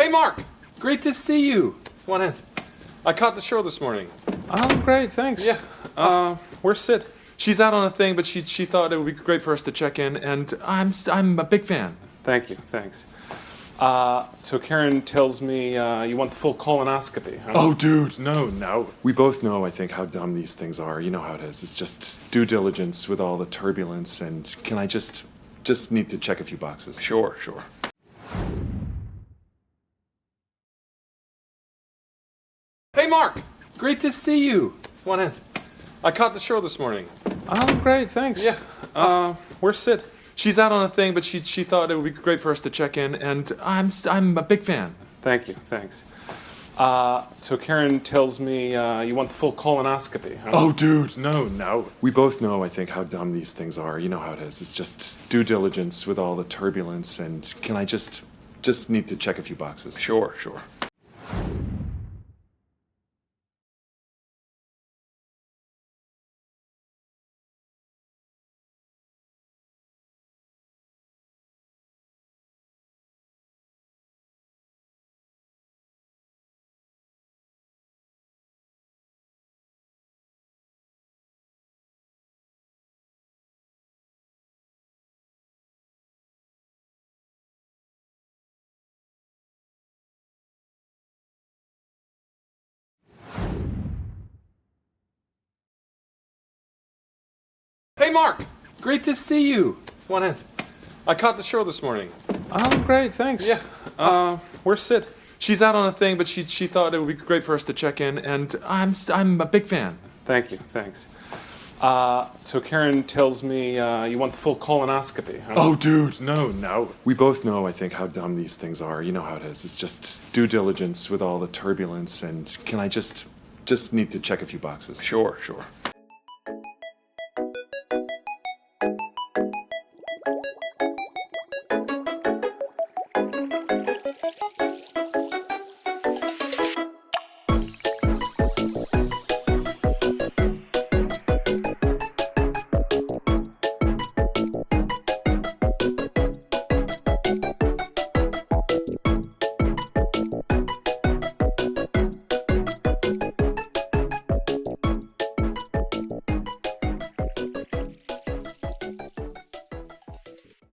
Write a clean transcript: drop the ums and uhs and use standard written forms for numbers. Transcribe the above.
Hey, Mark! Great to see you. Come on in. I caught the show this morning. Oh, great, thanks. Yeah. Where's Sid? She's out on a thing, but she thought it would be great for us to check in, and I'm a big fan. Thank you, thanks. So Karen tells me you want the full colonoscopy, huh? Oh, dude, no. We both know, I think, how dumb these things are. You know how it is. It's just due diligence with all the turbulence, and can I just need to check a few boxes? Sure. Hey, Mark! Great to see you. Come on in. I caught the show this morning. Oh, great, thanks. Yeah. Where's Sid? She's out on a thing, but she thought it would be great for us to check in, and I'm a big fan. Thank you, thanks. So Karen tells me you want the full colonoscopy, huh? Oh, dude, no. We both know, I think, how dumb these things are. You know how it is. It's just due diligence with all the turbulence, and can I just need to check a few boxes? Sure. Hey, Mark! Great to see you. Come on in. I caught the show this morning. Oh, great, thanks. Yeah. Where's Sid? She's out on a thing, but she thought it would be great for us to check in, and I'm a big fan. Thank you, thanks. So Karen tells me you want the full colonoscopy, huh? Oh, dude, no. We both know, I think, how dumb these things are. You know how it is. It's just due diligence with all the turbulence, and can I just need to check a few boxes? Sure.